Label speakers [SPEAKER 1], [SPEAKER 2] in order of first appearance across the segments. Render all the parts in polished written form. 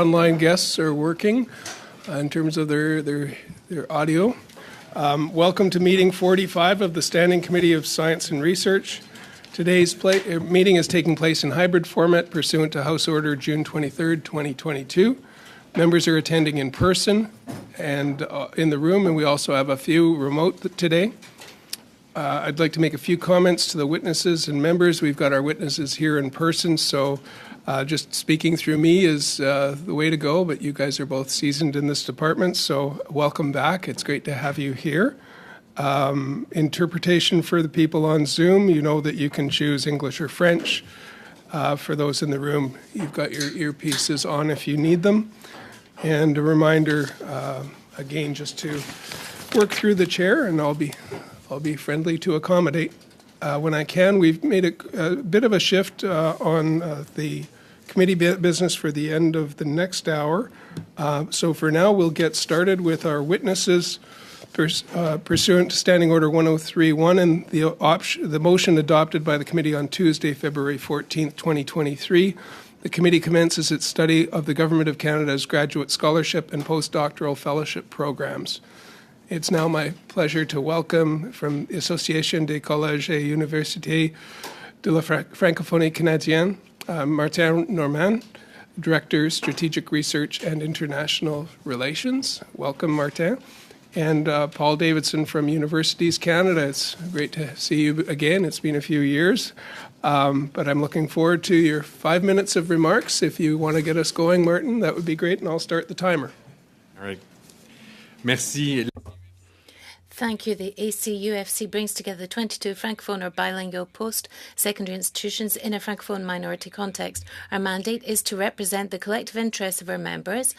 [SPEAKER 1] online guests are working in terms of their audio. Welcome to meeting 45 of the Standing Committee of Science and Research. Today's meeting is taking place in hybrid format pursuant to House Order June 23, 2022. Members are attending in person and in the room, and we also have a few remote today. I'd like to make a few comments to the witnesses and members. We've got our witnesses here in person, so just speaking through me is the way to go, but you guys are both seasoned in this department, so welcome back. It's great to have you here. Interpretation for the people on Zoom, you know that you can choose English or French. For those in the room, you've got your earpieces on if you need them. And a reminder, again, just to work through the chair, and I'll be friendly to accommodate when I can. We've made a bit of a shift on the committee business for the end of the next hour. So for now, we'll get started with our witnesses pursuant to Standing Order 103.1 and the motion adopted by the committee on Tuesday, February 14th, 2023. The committee commences its study of the Government of Canada's graduate scholarship and postdoctoral fellowship programs. It's now my pleasure to welcome from the Association des Collèges et Universités de la Francophonie Canadienne, Martin Normand, Director, Strategic Research and International Relations. Welcome, Martin. And Paul Davidson from Universities Canada. It's great to see you again. It's been a few years, but I'm looking forward to your 5 minutes of remarks. If you want to get us going, Martin, that would be great, and I'll start the timer.
[SPEAKER 2] All right. Merci.
[SPEAKER 3] Thank you. The ACUFC brings together 22 Francophone or bilingual post-secondary institutions in a Francophone minority context. Our mandate is to represent the collective interests of our members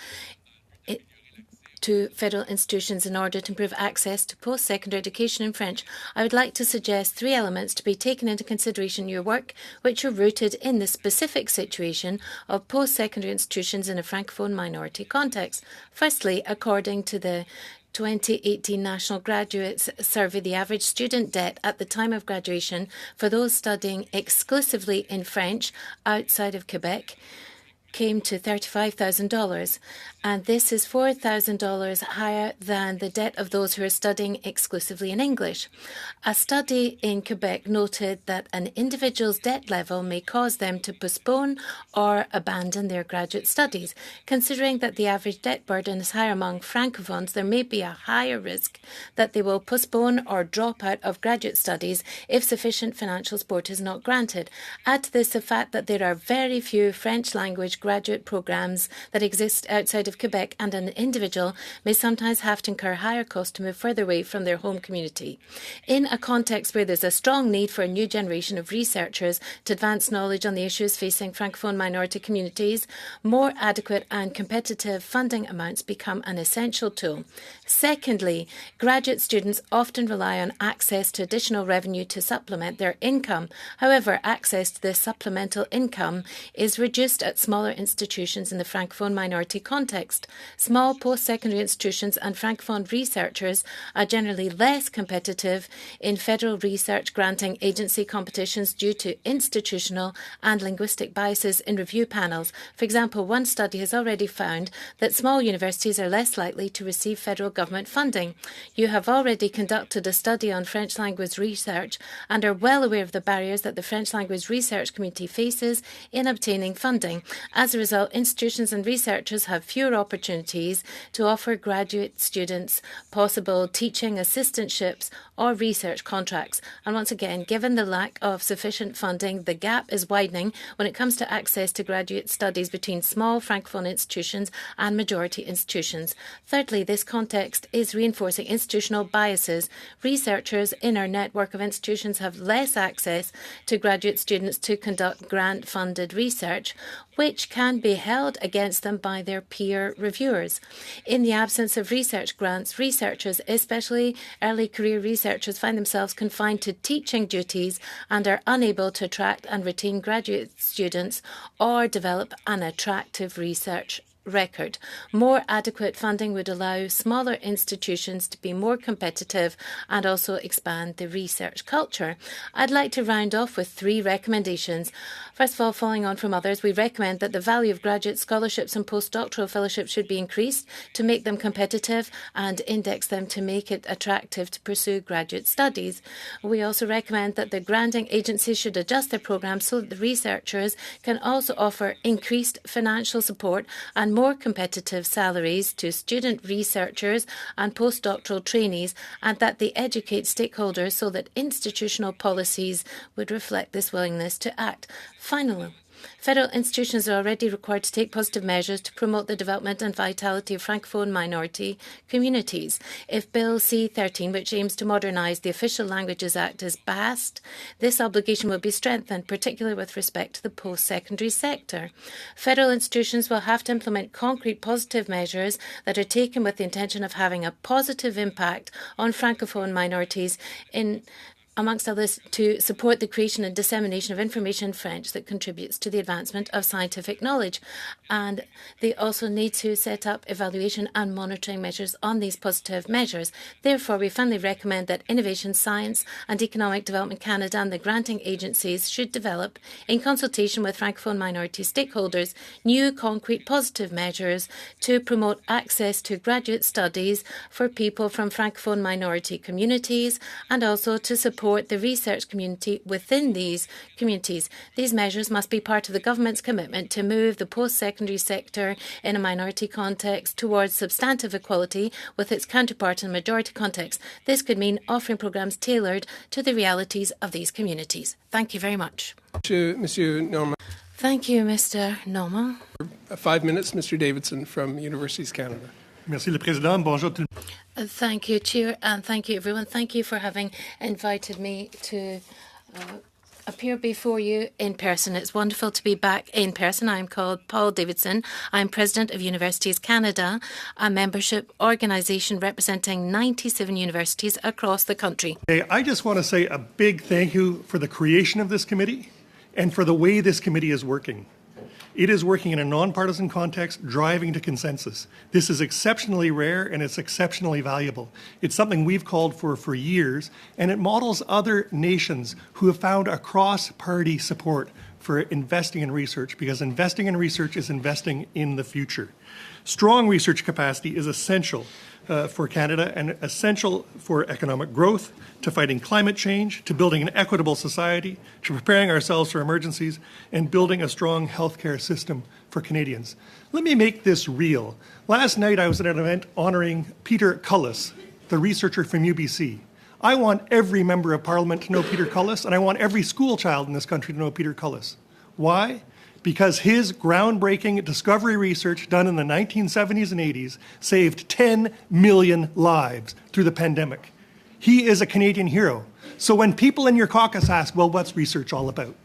[SPEAKER 3] to federal institutions in order to improve access to post-secondary education in French. I would like to suggest 3 elements to be taken into consideration in your work, which are rooted in the specific situation of post-secondary institutions in a Francophone minority context. Firstly, according to the 2018 National Graduates Survey, the average student debt at the time of graduation for those studying exclusively in French outside of Quebec came to $35,000, and this is $4,000 higher than the debt of those who are studying exclusively in English. A study in Quebec noted that an individual's debt level may cause them to postpone or abandon their graduate studies. Considering that the average debt burden is higher among Francophones, there may be a higher risk that they will postpone or drop out of graduate studies if sufficient financial support is not granted. Add to this the fact that there are very few French language graduate programs that exist outside of Quebec, and an individual may sometimes have to incur higher costs to move further away from their home community. In a context where there's a strong need for a new generation of researchers to advance knowledge on the issues facing Francophone minority communities, more adequate and competitive funding amounts become an essential tool. Secondly, graduate students often rely on access to additional revenue to supplement their income. However, access to this supplemental income is reduced at smaller institutions in the Francophone minority context. Small post-secondary institutions and Francophone researchers are generally less competitive in federal research granting agency competitions due to institutional and linguistic biases in review panels. For example, one study has already found that small universities are less likely to receive federal government funding. You have already conducted a study on French language research and are well aware of the barriers that the French language research community faces in obtaining funding. As a result, institutions and researchers have fewer opportunities to offer graduate students possible teaching assistantships or research contracts. And once again, given the lack of sufficient funding, the gap is widening when it comes to access to graduate studies between small Francophone institutions and majority institutions. Thirdly, this context is reinforcing institutional biases. Researchers in our network of institutions have less access to graduate students to conduct grant-funded research, which can be held against them by their peer reviewers. In the absence of research grants, researchers, especially early career researchers, find themselves confined to teaching duties and are unable to attract and retain graduate students or develop an attractive research record. More adequate funding would allow smaller institutions to be more competitive and also expand the research culture. I'd like to round off with 3 recommendations. First of all, following on from others, we recommend that the value of graduate scholarships and postdoctoral fellowships should be increased to make them competitive and index them to make it attractive to pursue graduate studies. We also recommend that the granting agencies should adjust their programs so that the researchers can also offer increased financial support and more competitive salaries to student researchers and postdoctoral trainees, and that they educate stakeholders so that institutional policies would reflect this willingness to act. Finally, federal institutions are already required to take positive measures to promote the development and vitality of Francophone minority communities. If Bill C-13, which aims to modernise the Official Languages Act, is passed, this obligation will be strengthened, particularly with respect to the post-secondary sector. Federal institutions will have to implement concrete positive measures that are taken with the intention of having a positive impact on Francophone minorities amongst others, to support the creation and dissemination of information in French that contributes to the advancement of scientific knowledge. And they also need to set up evaluation and monitoring measures on these positive measures. Therefore, we finally recommend that Innovation, Science and Economic Development Canada and the granting agencies should develop, in consultation with Francophone minority stakeholders, new concrete positive measures to promote access to graduate studies for people from Francophone minority communities, and also to support the research community within these communities. These measures must be part of the government's commitment to move the post-secondary sector in a minority context towards substantive equality with its counterpart in a majority context. This could mean offering programmes tailored to the realities of these communities. Thank you very much.
[SPEAKER 1] Monsieur Norman.
[SPEAKER 3] Thank you, Mr. Norman.
[SPEAKER 1] 5 minutes, Mr. Davidson from Universities Canada.
[SPEAKER 4] Merci, le Président. Bonjour tout le monde.
[SPEAKER 3] Thank you, Chair, and thank you, everyone. Thank you for having invited me to appear before you in person. It's wonderful to be back in person. I'm called Paul Davidson. I'm President of Universities Canada, a membership organisation representing 97 universities across the country.
[SPEAKER 4] I just want to say a big thank you for the creation of this committee and for the way this committee is working. It is working in a nonpartisan context, driving to consensus. This is exceptionally rare and it's exceptionally valuable. It's something we've called for years, and it models other nations who have found a cross-party support for investing in research, because investing in research is investing in the future. Strong research capacity is essential for Canada and essential for economic growth, to fighting climate change, to building an equitable society, to preparing ourselves for emergencies, and building a strong healthcare system for Canadians. Let me make this real. Last night I was at an event honouring Peter Cullis, the researcher from UBC. I want every member of Parliament to know Peter Cullis, and I want every school child in this country to know Peter Cullis. Why? Because his groundbreaking discovery research done in the 1970s and 80s saved 10 million lives through the pandemic. He is a Canadian hero. So when people in your caucus ask, well, what's research all about?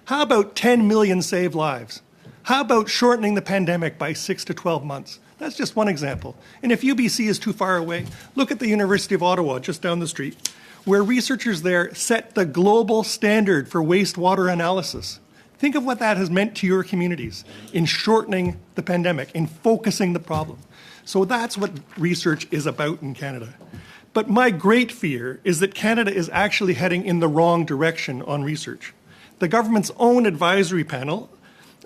[SPEAKER 4] How about 10 million saved lives? How about shortening the pandemic by 6 to 12 months? That's just one example. And if UBC is too far away, look at the University of Ottawa, just down the street, where researchers there set the global standard for wastewater analysis. Think of what that has meant to your communities in shortening the pandemic, in focusing the problem. So that's what research is about in Canada. But my great fear is that Canada is actually heading in the wrong direction on research. The government's own advisory panel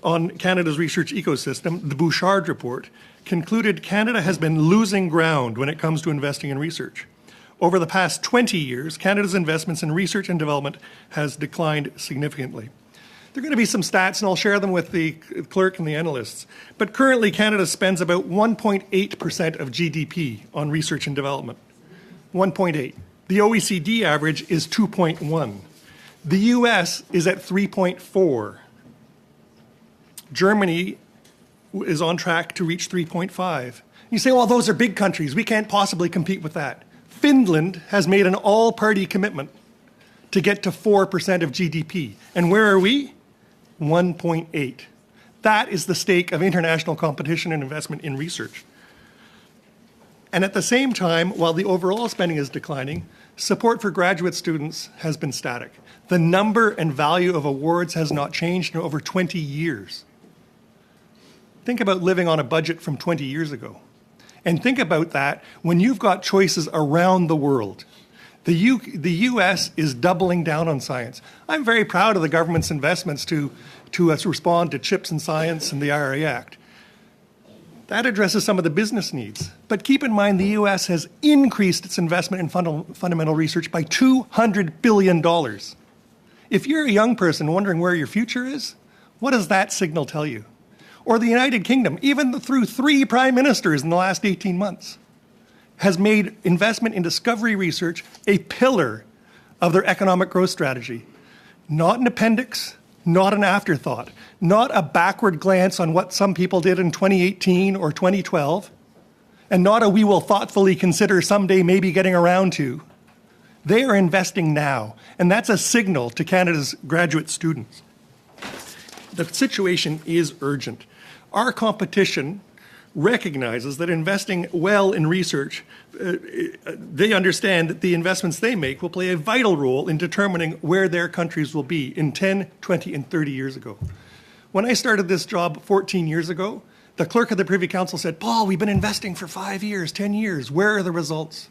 [SPEAKER 4] on Canada's research ecosystem, the Bouchard report, concluded Canada has been losing ground when it comes to investing in research. Over the past 20 years, Canada's investments in research and development has declined significantly. There are going to be some stats, and I'll share them with the clerk and the analysts. But currently, Canada spends about 1.8% of GDP on research and development. 1.8. The OECD average is 2.1. The US is at 3.4. Germany is on track to reach 3.5. You say, well, those are big countries. We can't possibly compete with that. Finland has made an all-party commitment to get to 4% of GDP. And where are we? 1.8. That is the stake of international competition and investment in research. And at the same time, while the overall spending is declining, support for graduate students has been static. The number and value of awards has not changed in over 20 years. Think about living on a budget from 20 years ago. And think about that when you've got choices around the world. The U.S. is doubling down on science. I'm very proud of the government's investments to respond to CHIPS and science and the IRA Act. That addresses some of the business needs. But keep in mind, the U.S. has increased its investment in fundamental research by $200 billion. If you're a young person wondering where your future is, what does that signal tell you? Or the United Kingdom, even through 3 prime ministers in the last 18 months, has made investment in discovery research a pillar of their economic growth strategy. Not an appendix, not an afterthought, not a backward glance on what some people did in 2018 or 2012, and not a we will thoughtfully consider someday maybe getting around to. They are investing now, and that's a signal to Canada's graduate students. The situation is urgent. Our competition recognizes that investing well in research, they understand that the investments they make will play a vital role in determining where their countries will be in 10, 20, and 30 years ago. When I started this job 14 years ago, the clerk of the Privy Council said, Paul, we've been investing for 5 years, 10 years. Where are the results?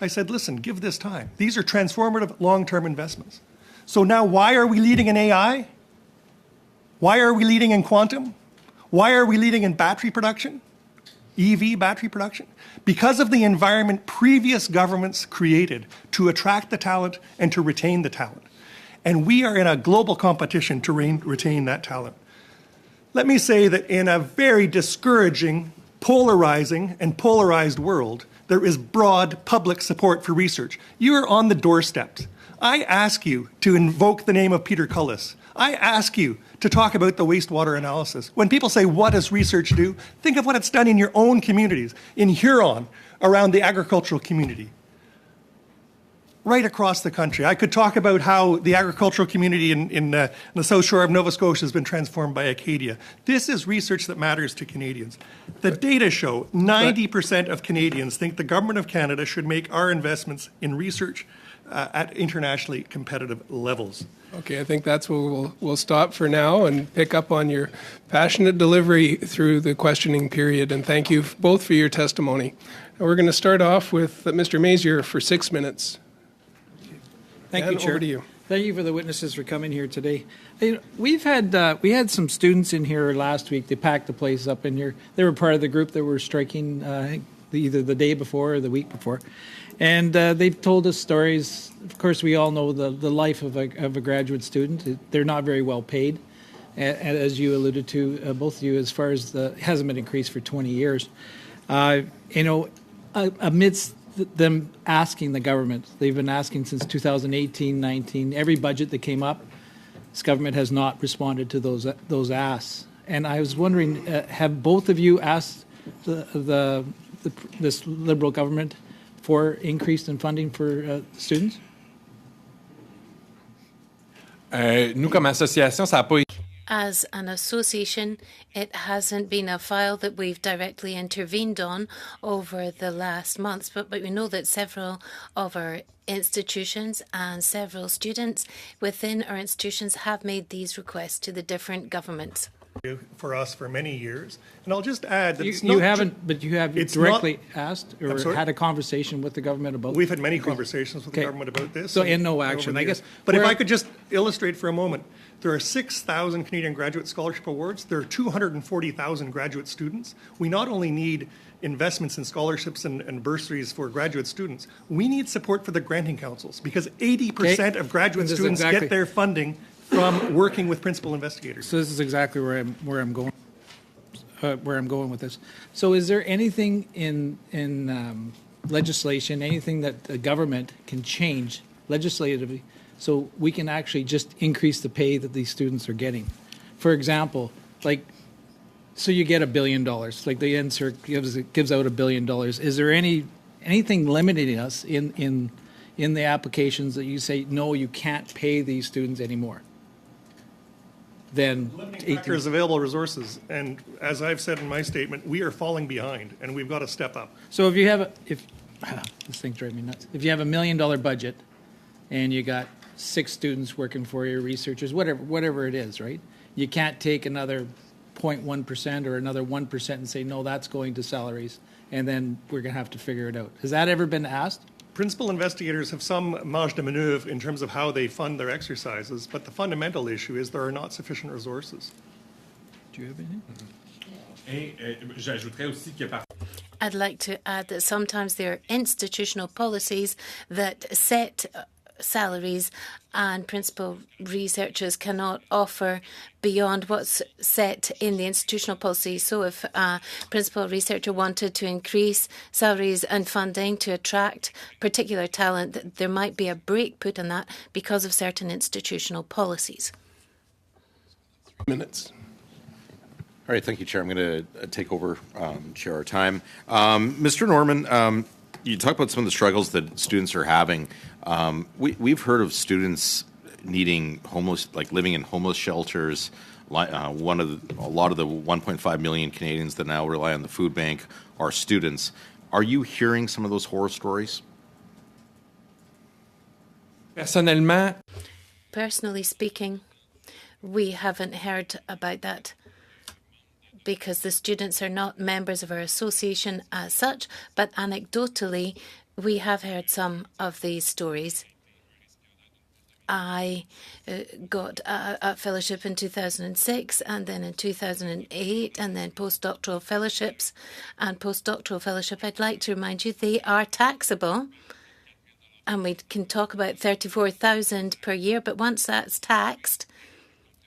[SPEAKER 4] I said, listen, give this time. These are transformative long-term investments. So now why are we leading in AI? Why are we leading in quantum? Why are we leading in battery production? EV battery production? Because of the environment previous governments created to attract the talent and to retain the talent. And we are in a global competition to retain that talent. Let me say that in a very discouraging, polarizing, and polarized world, there is broad public support for research. You are on the doorsteps. I ask you to invoke the name of Peter Cullis. I ask you to talk about the wastewater analysis. When people say, what does research do? Think of what it's done in your own communities, in Huron, around the agricultural community, right across the country. I could talk about how the agricultural community in the South Shore of Nova Scotia has been transformed by Acadia. This is research that matters to Canadians. The data show 90% of Canadians think the Government of Canada should make our investments in research at internationally competitive levels.
[SPEAKER 1] Okay, I think that's where we'll stop for now and pick up on your passionate delivery through the questioning period. And thank you both for your testimony. And we're going to start off with Mr. Mazier for 6 minutes.
[SPEAKER 5] Thank you, Chair.
[SPEAKER 1] Over to you.
[SPEAKER 5] Thank you for the witnesses for coming here today. We had some students in here last week. They packed the place up in here. They were part of the group that were striking either the day before or the week before. And they've told us stories. Of course, we all know the life of a graduate student. They're not very well paid, as you alluded to, both of you, as far as hasn't been increased for 20 years. Amidst them asking the government, they've been asking since 2018-19, every budget that came up, this government has not responded to those asks. And I was wondering, have both of you asked this Liberal government for increase in funding for students?
[SPEAKER 2] Nous, comme association, ça n'a pas été.
[SPEAKER 3] As an association, it hasn't been a file that we've directly intervened on over the last months, but we know that several of our institutions and several students within our institutions have made these requests to the different governments.
[SPEAKER 4] For us for many years. And I'll just add that
[SPEAKER 5] You haven't directly asked or had a conversation with the government about.
[SPEAKER 4] We've had many conversations with the government about this.
[SPEAKER 5] So in no action, I guess.
[SPEAKER 4] But if I could just illustrate for a moment, there are 6,000 Canadian Graduate Scholarship Awards. There are 240,000 graduate students. We not only need investments in scholarships and bursaries for graduate students, we need support for the granting councils because 80% of graduate students get their funding from working with principal investigators.
[SPEAKER 5] So this is exactly where I'm going with this. So is there anything in legislation, anything that the government can change legislatively so we can actually just increase the pay that these students are getting? For example, so you get $1 billion, like the NSERC gives out $1 billion. Is there anything limiting us in the applications that you say, no, you can't pay these students anymore? Then
[SPEAKER 4] there's available resources, and as I've said in my statement, we are falling behind, and we've got to step up.
[SPEAKER 5] So if you have this thing drives me nuts. If you have $1 million budget, and you got 6 students working for you, researchers, whatever it is, right? You can't take another 0.1% or another 1% and say, no, that's going to salaries, and then we're going to have to figure it out. Has that ever been asked?
[SPEAKER 4] Principal investigators have some marge de maneuver in terms of how they fund their exercises, but the fundamental issue is there are not sufficient resources.
[SPEAKER 5] Do you have anything?
[SPEAKER 2] J'ajouterais aussi que
[SPEAKER 3] I'd like to add that sometimes there are institutional policies that set salaries, and principal researchers cannot offer beyond what's set in the institutional policy. So if a principal researcher wanted to increase salaries and funding to attract particular talent, there might be a brake put on that because of certain institutional policies.
[SPEAKER 1] Minutes.
[SPEAKER 6] All right, thank you, Chair. I'm going to take over, share our time. Mr. Norman, you talk about some of the struggles that students are having. We've heard of students needing living in homeless shelters. A lot of the 1.5 million Canadians that now rely on the food bank are students. Are you hearing some of those horror stories?
[SPEAKER 2] personnellement,
[SPEAKER 3] Personally speaking, we haven't heard about that because the students are not members of our association as such, but anecdotally, we have heard some of these stories. I got a fellowship in 2006, and then in 2008, and then postdoctoral fellowships. And postdoctoral fellowship, I'd like to remind you, they are taxable. And we can talk about $34,000 per year, but once that's taxed,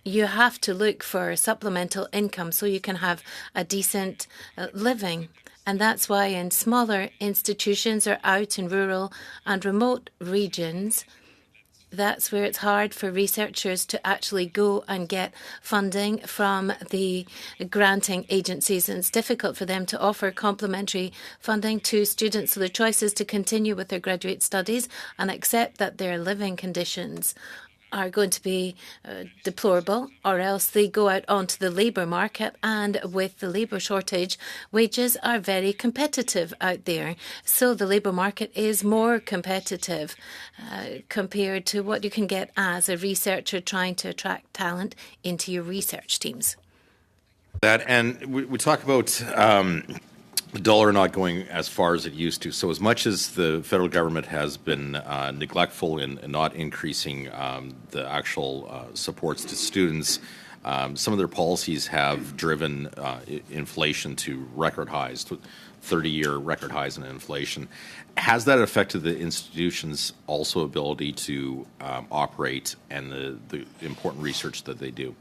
[SPEAKER 3] you have to look for supplemental income so you can have a decent living. And that's why in smaller institutions or out in rural and remote regions, that's where it's hard for researchers to actually go and get funding from the granting agencies. And it's difficult for them to offer complementary funding to students. So the choice is to continue with their graduate studies and accept that their living conditions are going to be deplorable, or else they go out onto the labour market, and with the labour shortage, wages are very competitive out there. So the labour market is more competitive compared to what you can get as a researcher trying to attract talent into your research teams.
[SPEAKER 6] And we talk about the dollar not going as far as it used to. So as much as the federal government has been neglectful in not increasing the actual supports to students, some of their policies have driven inflation to record highs, 30-year record highs in inflation. Has that affected the institution's also ability to operate and the important research that they do?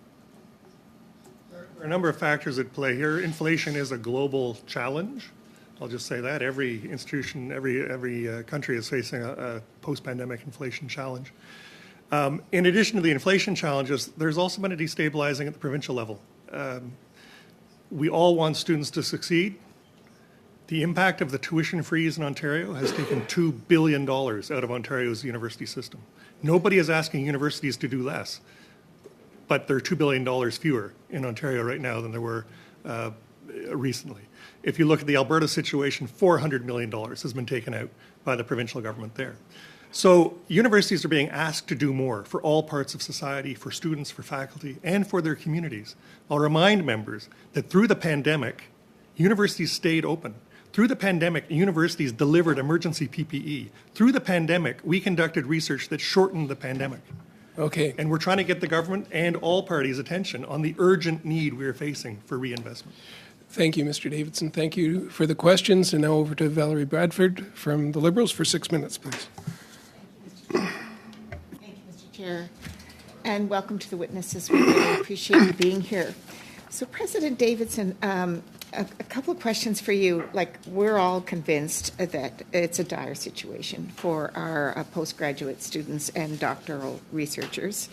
[SPEAKER 4] There are a number of factors at play here. Inflation is a global challenge. I'll just say that. Every institution, every country is facing a post-pandemic inflation challenge. In addition to the inflation challenges, there's also been a destabilizing at the provincial level. We all want students to succeed. The impact of the tuition freeze in Ontario has taken $2 billion out of Ontario's university system. Nobody is asking universities to do less, but there are $2 billion fewer in Ontario right now than there were recently. If you look at the Alberta situation, $400 million has been taken out by the provincial government there. So universities are being asked to do more for all parts of society, for students, for faculty, and for their communities. I'll remind members that through the pandemic, universities stayed open. Through the pandemic, universities delivered emergency PPE. Through the pandemic, we conducted research that shortened the pandemic.
[SPEAKER 1] Okay.
[SPEAKER 4] And we're trying to get the government and all parties' attention on the urgent need we're facing for reinvestment.
[SPEAKER 1] Thank you, Mr. Davidson. Thank you for the questions. And now over to Valerie Bradford from the Liberals for 6 minutes, please.
[SPEAKER 7] Thank you, Mr. Chair. And welcome to the witnesses. We really appreciate you being here. So, President Davidson, a couple of questions for you. Like, we're all convinced that it's a dire situation for our postgraduate students and doctoral researchers.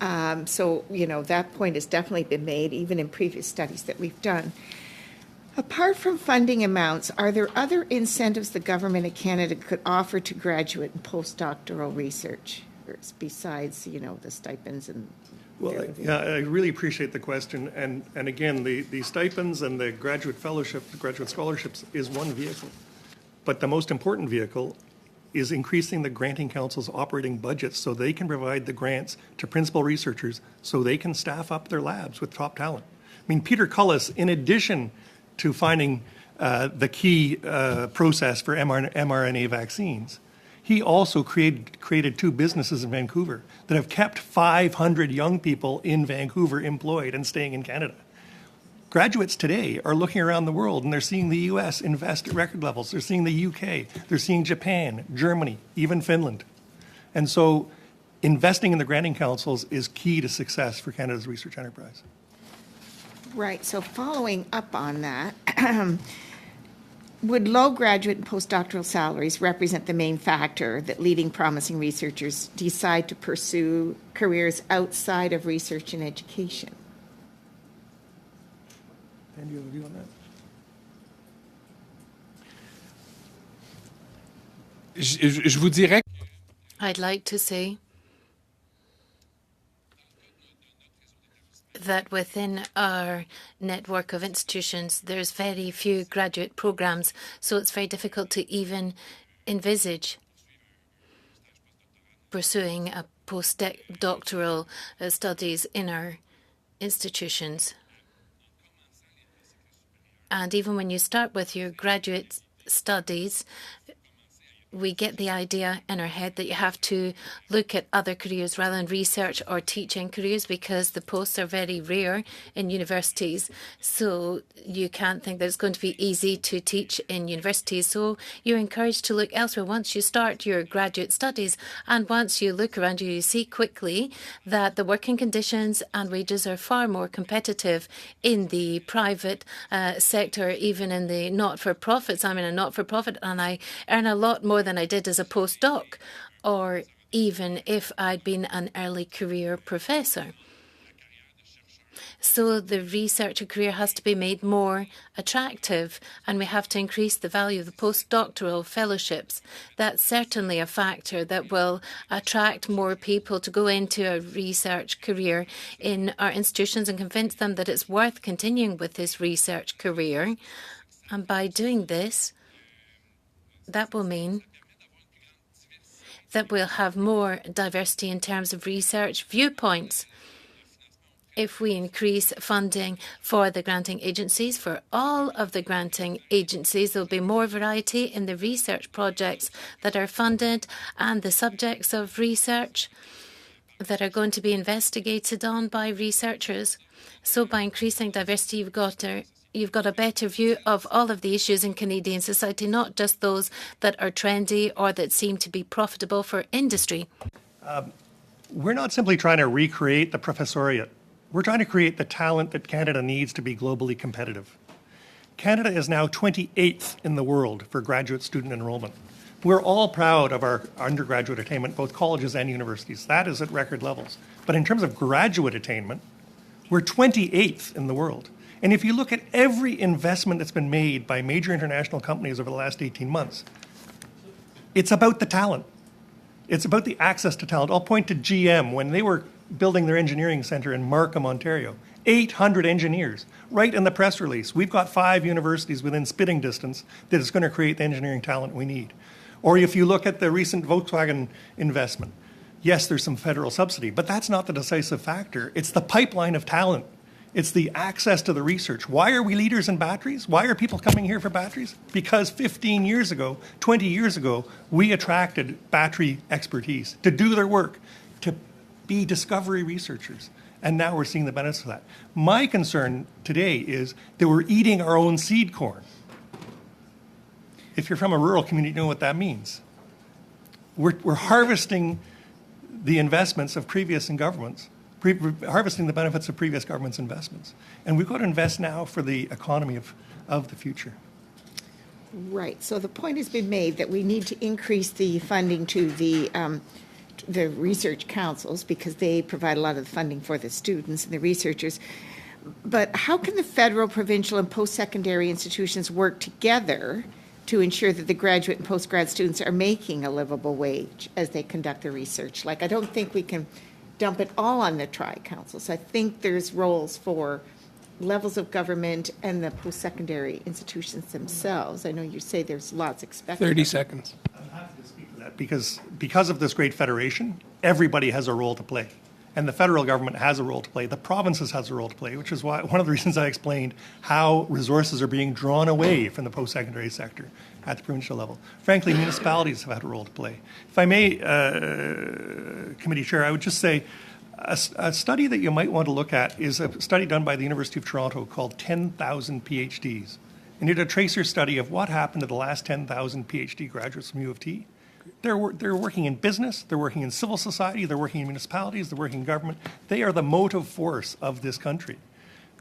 [SPEAKER 7] So, that point has definitely been made, even in previous studies that we've done. Apart from funding amounts, are there other incentives the government of Canada could offer to graduate and postdoctoral research, besides, the stipends and...
[SPEAKER 4] Well, yeah, I really appreciate the question. And again, the stipends and the graduate fellowship, the graduate scholarships is one vehicle. But the most important vehicle is increasing the granting council's operating budgets so they can provide the grants to principal researchers so they can staff up their labs with top talent. mean, Peter Cullis, in addition to finding the key process for mRNA vaccines, he also created 2 businesses in Vancouver that have kept 500 young people in Vancouver employed and staying in Canada. Graduates today are looking around the world and they're seeing the US invest at record levels. They're seeing the UK, they're seeing Japan, Germany, even Finland. And so investing in the granting councils is key to success for Canada's research enterprise.
[SPEAKER 7] Right, so following up on that, would low graduate and postdoctoral salaries represent the main factor that leading promising researchers decide to pursue careers outside of research and education?
[SPEAKER 4] And you have a view on that?
[SPEAKER 2] Je vous dirais
[SPEAKER 3] I'd like to say that within our network of institutions, there's very few graduate programs, so it's very difficult to even envisage pursuing a postdoctoral studies in our institutions. And even when you start with your graduate studies, we get the idea in our head that you have to look at other careers rather than research or teaching careers because the posts are very rare in universities. So you can't think that it's going to be easy to teach in universities. So you're encouraged to look elsewhere once you start your graduate studies. And once you look around you, you see quickly that the working conditions and wages are far more competitive in the private sector, even in the not-for-profits. I'm in a not-for-profit and I earn a lot more than I did as a postdoc, or even if I'd been an early career professor. So the researcher career has to be made more attractive, and we have to increase the value of the postdoctoral fellowships. That's certainly a factor that will attract more people to go into a research career in our institutions and convince them that it's worth continuing with this research career. And by doing this, that will mean that we'll have more diversity in terms of research viewpoints. If we increase funding for the granting agencies, for all of the granting agencies, there'll be more variety in the research projects that are funded and the subjects of research that are going to be investigated on by researchers. So by increasing diversity, you've got a better view of all of the issues in Canadian society, not just those that are trendy or that seem to be profitable for industry.
[SPEAKER 4] We're not simply trying to recreate the professoriate. We're trying to create the talent that Canada needs to be globally competitive. Canada is now 28th in the world for graduate student enrollment. We're all proud of our undergraduate attainment, both colleges and universities. That is at record levels. But in terms of graduate attainment, we're 28th in the world. And if you look at every investment that's been made by major international companies over the last 18 months, it's about the talent. It's about the access to talent. I'll point to GM. When they were building their engineering center in Markham, Ontario, 800 engineers. Right in the press release, we've got 5 universities within spitting distance that is going to create the engineering talent we need. Or if you look at the recent Volkswagen investment, yes, there's some federal subsidy, but that's not the decisive factor. It's the pipeline of talent. It's the access to the research. Why are we leaders in batteries? Why are people coming here for batteries? Because 15 years ago, 20 years ago, we attracted battery expertise to do their work, to be discovery researchers. And now we're seeing the benefits of that. My concern today is that we're eating our own seed corn. If you're from a rural community, you know what that means. We're harvesting the investments of previous governments, harvesting the benefits of previous governments' investments. And we've got to invest now for the economy of the future.
[SPEAKER 7] Right. So the point has been made that we need to increase the funding to the research councils because they provide a lot of the funding for the students and the researchers. But how can the federal, provincial, and post-secondary institutions work together to ensure that the graduate and postgrad students are making a livable wage as they conduct their research? Like, I don't think we can dump it all on the tri-councils. I think there's roles for levels of government and the post-secondary institutions themselves. I know you say there's lots expected.
[SPEAKER 1] 30 seconds.
[SPEAKER 4] I'm happy to speak to that because of this great federation, everybody has a role to play. And the federal government has a role to play. The provinces has a role to play, which is why one of the reasons I explained how resources are being drawn away from the post-secondary sector at the provincial level. Frankly, municipalities have had a role to play. If I may, Committee Chair, I would just say a study that you might want to look at is a study done by the University of Toronto called 10,000 PhDs. And did a tracer study of what happened to the last 10,000 PhD graduates from U of T. They're working in business, they're working in civil society, they're working in municipalities, they're working in government. They are the motive force of this country.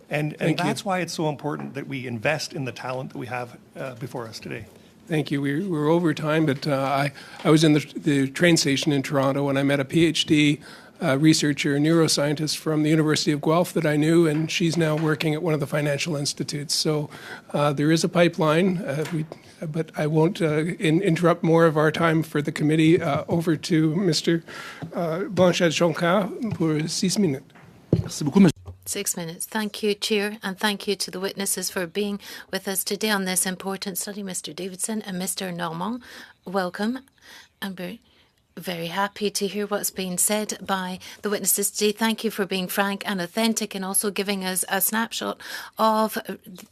[SPEAKER 4] And that's why it's so important that we invest in the talent that we have before us today.
[SPEAKER 1] Thank you. We're over time, but I was in the train station in Toronto and I met a PhD researcher, a neuroscientist from the University of Guelph that I knew, and she's now working at one of the financial institutes. So there is a pipeline, but I won't interrupt more of our time for the committee. Over to Mr. Blanchet-Jonquière for 6 minutes.
[SPEAKER 3] 6 minutes. Thank you, Chair, and thank you to the witnesses for being with us today on this important study. Mr. Davidson and Mr. Normand, welcome. And we're very happy to hear what's been said by the witnesses today. Thank you for being frank and authentic and also giving us a snapshot of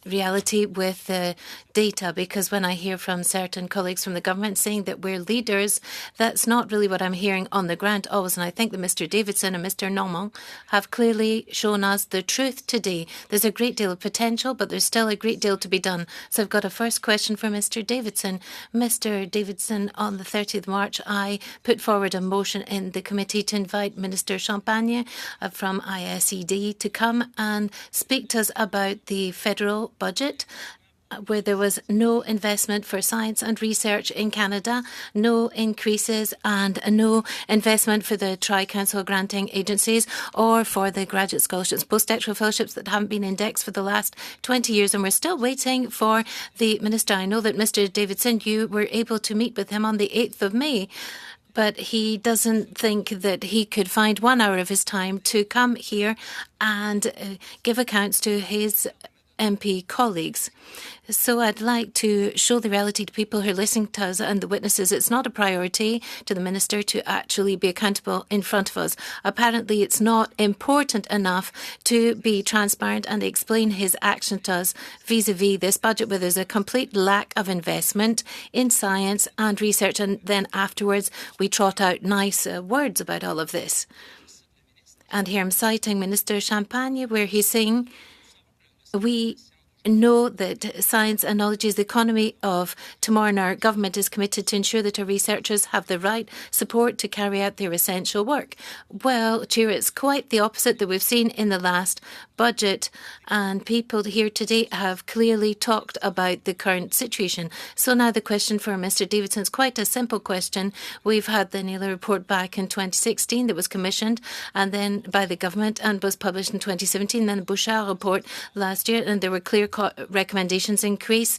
[SPEAKER 3] reality with the data, because when I hear from certain colleagues from the government saying that we're leaders, that's not really what I'm hearing on the ground always. And I think that Mr. Davidson and Mr. Normand have clearly shown us the truth today. There's a great deal of potential, but there's still a great deal to be done. So I've got a first question for Mr. Davidson. Mr. Davidson, on the 30th of March, I put forward a motion in the committee to invite Minister Champagne from ISED to come and speak to us about the federal budget, where there was no investment for science and research in Canada, no increases and no investment for the Tri-Council granting agencies or for the graduate scholarships, postdoctoral fellowships that haven't been indexed for the last 20 years. And we're still waiting for the Minister. I know that Mr. Davidson, you were able to meet with him on the 8th of May, but he doesn't think that he could find 1 hour of his time to come here and give accounts to his MP colleagues. So I'd like to show the reality to people who are listening to us and the witnesses. It's not a priority to the Minister to actually be accountable in front of us. Apparently, it's not important enough to be transparent and explain his action to us vis-a-vis this budget, where there's a complete lack of investment in science and research. And then afterwards, we trot out nice words about all of this. And here I'm citing Minister Champagne, where he's saying, we know that science and knowledge is the economy of tomorrow, and our government is committed to ensure that our researchers have the right support to carry out their essential work. Well, Chair, it's quite the opposite that we've seen in the last budget, and people here today have clearly talked about the current situation. So now the question for Mr. Davidson is quite a simple question. We've had the Naylor report back in 2016 that was commissioned and then by the government and was published in 2017, then the Bouchard report last year, and there were clear recommendations: increase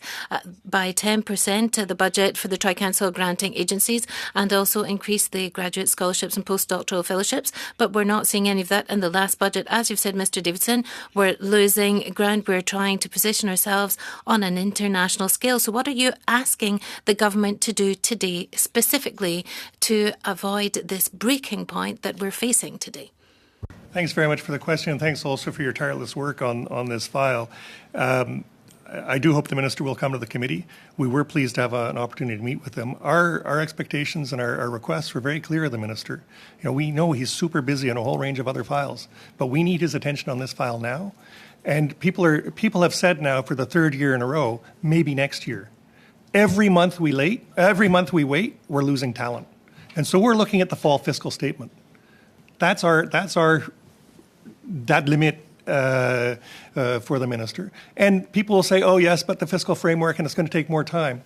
[SPEAKER 3] by 10% the budget for the Tri-Council granting agencies and also increase the graduate scholarships and postdoctoral fellowships. But we're not seeing any of that in the last budget. As you've said, Mr. Davidson, we're losing ground. We're trying to position ourselves on an international scale. So what are you asking the government to do today specifically to avoid this breaking point that we're facing today?
[SPEAKER 4] Thanks very much for the question, and thanks also for your tireless work on this file. I do hope the Minister will come to the committee. We were pleased to have an opportunity to meet with him. Our expectations and our requests were very clear of the Minister. You know, we know he's super busy on a whole range of other files, but we need his attention on this file now. And people have said now for the third year in a row, maybe next year. Every month we wait, we're losing talent. And so we're looking at the fall fiscal statement. That's our limit for the Minister. And people will say, oh, yes, but the fiscal framework, and it's going to take more time.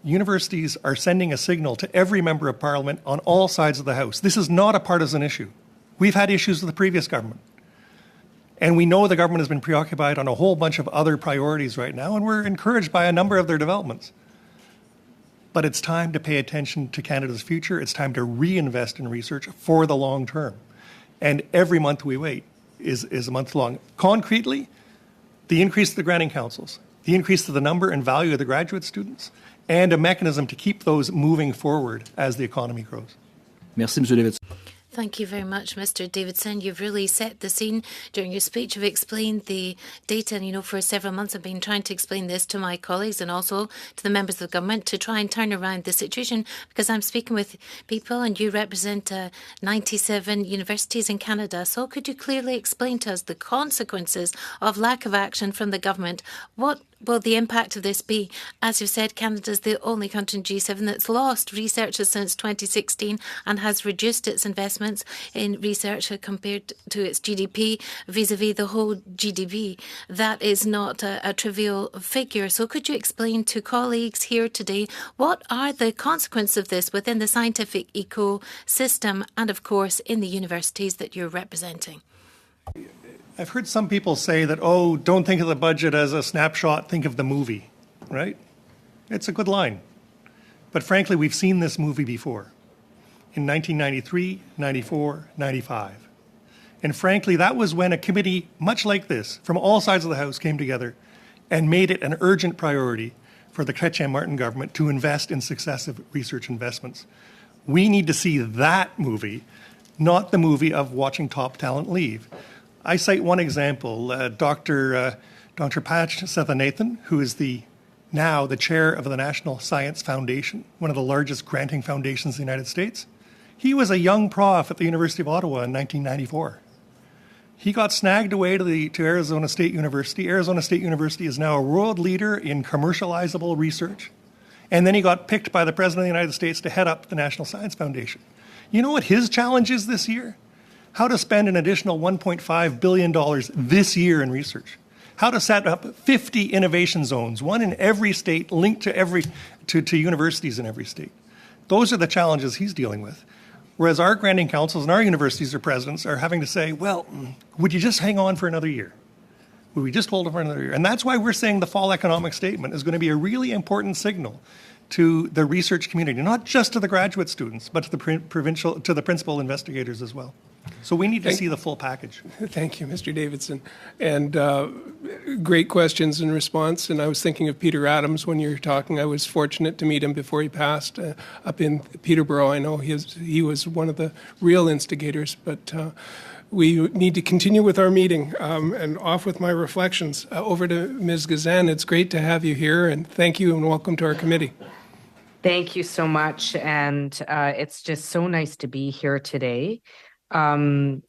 [SPEAKER 4] Universities are sending a signal to every member of Parliament on all sides of the House. This is not a partisan issue. We've had issues with the previous government. And we know the government has been preoccupied on a whole bunch of other priorities right now, and we're encouraged by a number of their developments. But it's time to pay attention to Canada's future. It's time to reinvest in research for the long term. And every month we wait is a month long. Concretely, the increase to the granting councils, the increase to the number and value of the graduate students, and a mechanism to keep those moving forward as the economy grows.
[SPEAKER 8] Merci, M. Davidson.
[SPEAKER 3] Thank you very much, Mr. Davidson. You've really set the scene during your speech. You've explained the data, and for several months I've been trying to explain this to my colleagues and also to the members of the government to try and turn around the situation, because I'm speaking with people and you represent 97 universities in Canada. So could you clearly explain to us the consequences of lack of action from the government? What will the impact of this be? As you've said, Canada is the only country in G7 that's lost researchers since 2016 and has reduced its investments in research compared to its GDP vis-à-vis the whole GDP. That is not a trivial figure. So could you explain to colleagues here today what are the consequences of this within the scientific ecosystem and, of course, in the universities that you're representing?
[SPEAKER 4] I've heard some people say that, oh, don't think of the budget as a snapshot, think of the movie, right? It's a good line. But frankly, we've seen this movie before in 1993, 94, 95. And frankly, that was when a committee much like this from all sides of the House came together and made it an urgent priority for the Chrétien-Martin government to invest in successive research investments. We need to see that movie, not the movie of watching top talent leave. I cite one example, Dr. Patch Sethanathan, who is now the chair of the National Science Foundation, one of the largest granting foundations in the United States. He was a young prof at the University of Ottawa in 1994. He got snagged away to Arizona State University. Arizona State University is now a world leader in commercializable research. And then he got picked by the President of the United States to head up the National Science Foundation. You know what his challenge is this year? How to spend an additional $1.5 billion this year in research. How to set up 50 innovation zones, one in every state, linked to universities in every state. Those are the challenges he's dealing with. Whereas our granting councils and our universities or presidents are having to say, well, would you just hang on for another year? Would we just hold it for another year? And that's why we're saying the fall economic statement is going to be a really important signal to the research community, not just to the graduate students, but to the principal investigators as well. So we need to see the full package.
[SPEAKER 1] Thank you, Mr. Davidson. And great questions in response. And I was thinking of Peter Adams when you were talking. I was fortunate to meet him before he passed up in Peterborough. I know he was one of the real instigators, but we need to continue with our meeting and off with my reflections. Over to Ms. Gazan. It's great to have you here, and thank you and welcome to our committee.
[SPEAKER 8] Thank you so much. And it's just so nice to be here today. I've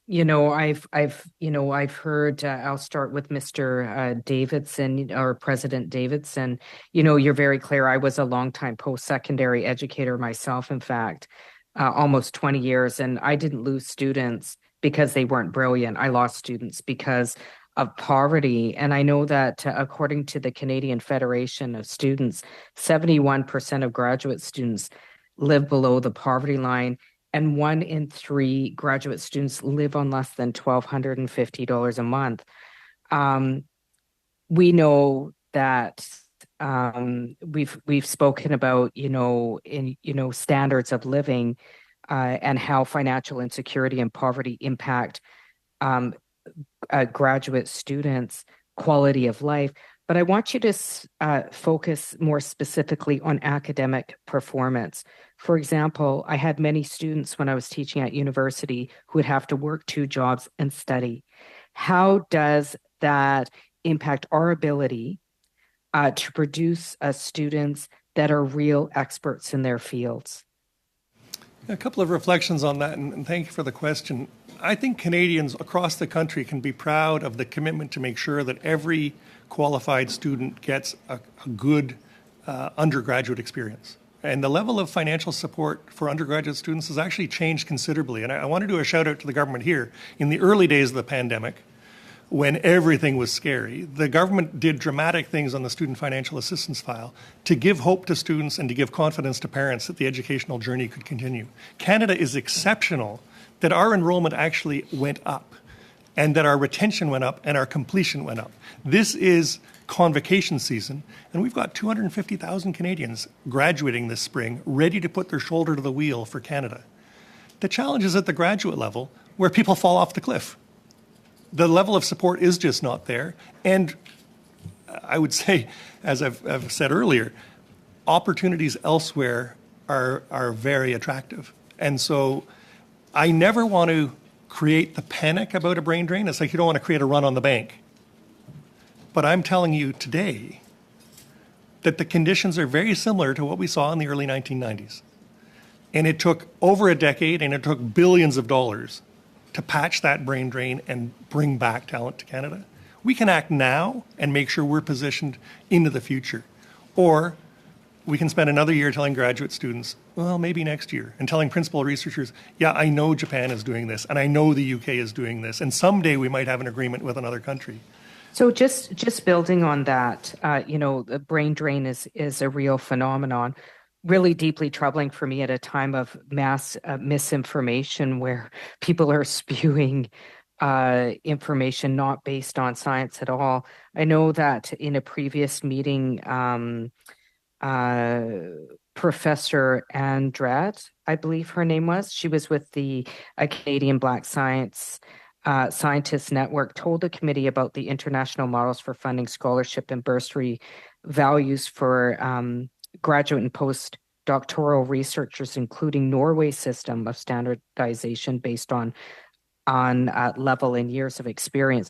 [SPEAKER 8] heard, I'll start with Mr. Davidson or President Davidson. You're very clear. I was a longtime post-secondary educator myself, in fact, almost 20 years. And I didn't lose students because they weren't brilliant. I lost students because of poverty. And I know that according to the Canadian Federation of Students, 71% of graduate students live below the poverty line. And 1 in 3 graduate students live on less than $1,250 a month. We know that we've spoken about standards of living and how financial insecurity and poverty impact graduate students' quality of life. But I want you to focus more specifically on academic performance. For example, I had many students when I was teaching at university who would have to work 2 jobs and study. How does that impact our ability to produce students that are real experts in their fields?
[SPEAKER 4] A couple of reflections on that, and thank you for the question. I think Canadians across the country can be proud of the commitment to make sure that every qualified student gets a good undergraduate experience. And the level of financial support for undergraduate students has actually changed considerably. And I want to do a shout out to the government here. In the early days of the pandemic, when everything was scary, the government did dramatic things on the student financial assistance file to give hope to students and to give confidence to parents that the educational journey could continue. Canada is exceptional that our enrollment actually went up and that our retention went up and our completion went up. This is convocation season, and we've got 250,000 Canadians graduating this spring, ready to put their shoulder to the wheel for Canada. The challenge is at the graduate level, where people fall off the cliff. The level of support is just not there, and I would say, as I've said earlier, opportunities elsewhere are very attractive. And so I never want to create the panic about a brain drain. It's like you don't want to create a run on the bank. But I'm telling you today that the conditions are very similar to what we saw in the early 1990s. And it took over a decade and it took billions of dollars to patch that brain drain and bring back talent to Canada. We can act now and make sure we're positioned into the future. Or we can spend another year telling graduate students, well, maybe next year, and telling principal researchers, yeah, I know Japan is doing this, and I know the UK is doing this, and someday we might have an agreement with another country.
[SPEAKER 8] So just building on that, the brain drain is a real phenomenon, really deeply troubling for me at a time of mass misinformation where people are spewing information not based on science at all. I know that in a previous meeting, Professor Andret, I believe her name was, she was with the Canadian Black Scientists Network, told the committee about the international models for funding scholarship and bursary values for graduate and postdoctoral researchers, including Norway's system of standardization based on level and years of experience.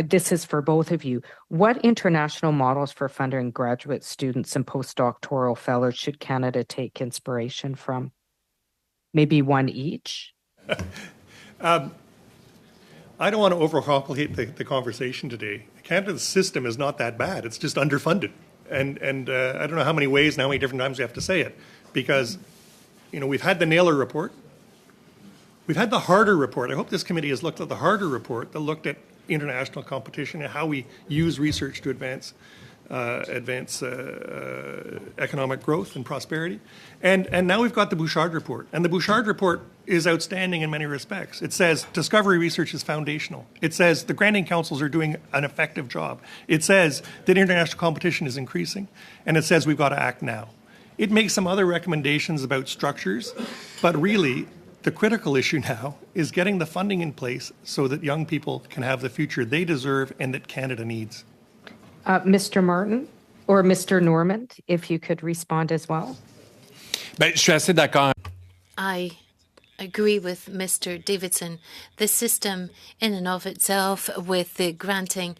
[SPEAKER 8] This is for both of you. What international models for funding graduate students and postdoctoral fellows should Canada take inspiration from? Maybe one each?
[SPEAKER 4] I don't want to overcomplicate the conversation today. Canada's system is not that bad. It's just underfunded. And I don't know how many ways and how many different times we have to say it. Because, we've had the Naylor report. We've had the Harder report. I hope this committee has looked at the Harder report that looked at international competition and how we use research to advance economic growth and prosperity. And now we've got the Bouchard report. And the Bouchard report is outstanding in many respects. It says discovery research is foundational. It says the granting councils are doing an effective job. It says that international competition is increasing. And it says we've got to act now. It makes some other recommendations about structures, but really, the critical issue now is getting the funding in place so that young people can have the future they deserve and that Canada needs.
[SPEAKER 8] Mr. Martin or Mr. Norman, if you could respond as well.
[SPEAKER 2] Je suis assez d'accord.
[SPEAKER 3] I agree with Mr. Davidson. The system in and of itself with the granting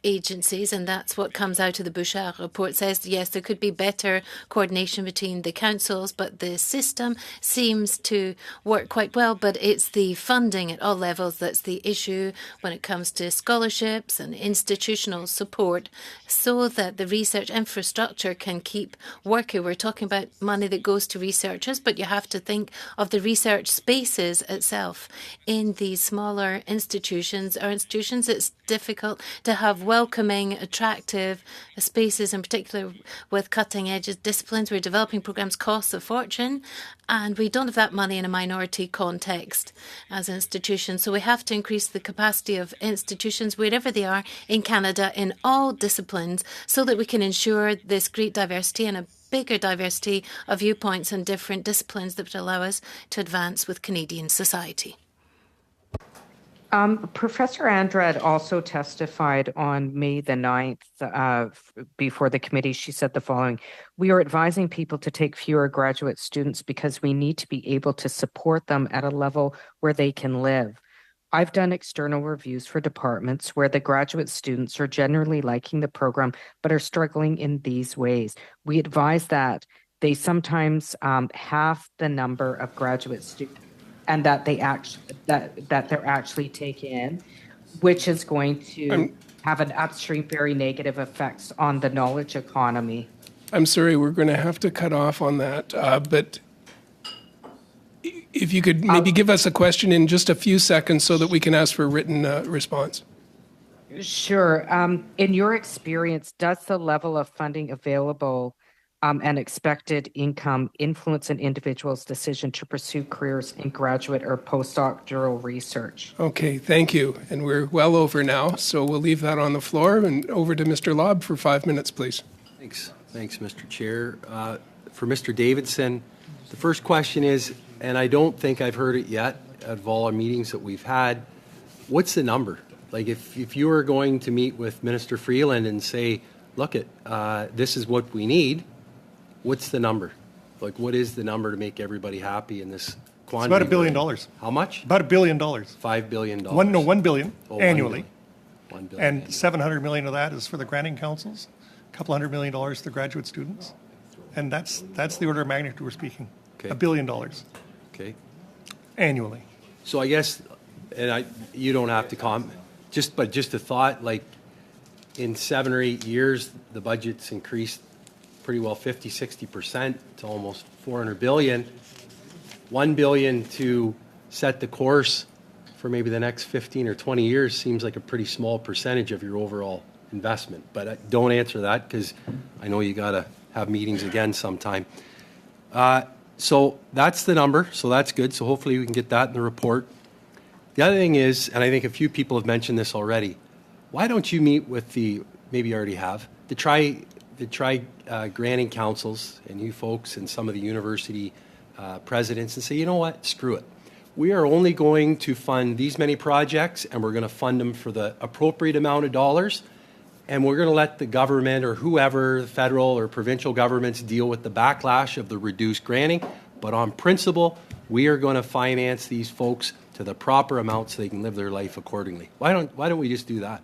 [SPEAKER 3] agencies, and that's what comes out of the Bouchard report, says, yes, there could be better coordination between the councils, but the system seems to work quite well. But it's the funding at all levels that's the issue when it comes to scholarships and institutional support so that the research infrastructure can keep working. We're talking about money that goes to researchers, but you have to think of the research spaces itself. In these smaller institutions or institutions, it's difficult to have welcoming, attractive spaces, in particular with cutting-edge disciplines. We're developing programs cost a fortune, and we don't have that money in a minority context as institutions. So we have to increase the capacity of institutions wherever they are in Canada in all disciplines so that we can ensure this great diversity and a bigger diversity of viewpoints and different disciplines that would allow us to advance with Canadian society.
[SPEAKER 8] Professor Andret also testified on May the 9th before the committee. She said the following: we are advising people to take fewer graduate students because we need to be able to support them at a level where they can live. I've done external reviews for departments where the graduate students are generally liking the program but are struggling in these ways. We advise that they sometimes half the number of graduate students and that they're actually taken in, which is going to have an upstream very negative effects on the knowledge economy.
[SPEAKER 1] I'm sorry, we're going to have to cut off on that, but if you could maybe give us a question in just a few seconds so that we can ask for a written response.
[SPEAKER 8] Sure. In your experience, does the level of funding available and expected income influence an individual's decision to pursue careers in graduate or postdoctoral research?
[SPEAKER 1] Okay, thank you. And we're well over now, so we'll leave that on the floor and over to Mr. Lobb for 5 minutes, please.
[SPEAKER 9] Thanks, Mr. Chair. For Mr. Davidson, the first question is, and I don't think I've heard it yet at all our meetings that we've had, what's the number? Like if you were going to meet with Minister Freeland and say, look, this is what we need, what's the number? Like, what is the number to make everybody happy in this quantity.
[SPEAKER 4] about $1 billion.
[SPEAKER 9] How much?
[SPEAKER 4] About $1 billion.
[SPEAKER 9] $5 billion.
[SPEAKER 4] $1 billion
[SPEAKER 9] Oh,
[SPEAKER 4] annually.
[SPEAKER 9] $1 billion.
[SPEAKER 4] And $700 million of that is for the granting councils, a couple $100 million to the graduate students. And that's the order of magnitude we're speaking.
[SPEAKER 9] Okay.
[SPEAKER 4] $1 billion
[SPEAKER 9] Okay.
[SPEAKER 4] annually.
[SPEAKER 9] So I guess, and you don't have to comment, but just a thought, like in 7 or 8 years, the budget's increased pretty well 50, 60% to almost $400 billion. $1 billion to set the course for maybe the next 15 or 20 years seems like a pretty small percentage of your overall investment. But don't answer that because I know you got to have meetings again sometime. So that's the number. So that's good. So hopefully we can get that in the report. The other thing is, and I think a few people have mentioned this already, why don't you meet with maybe you already have, the granting councils and you folks and some of the university presidents and say, you know what, screw it. We are only going to fund these many projects and we're going to fund them for the appropriate amount of dollars. And we're going to let the government or whoever, the federal or provincial governments, deal with the backlash of the reduced granting. But on principle, we are going to finance these folks to the proper amount so they can live their life accordingly. Why don't we just do that?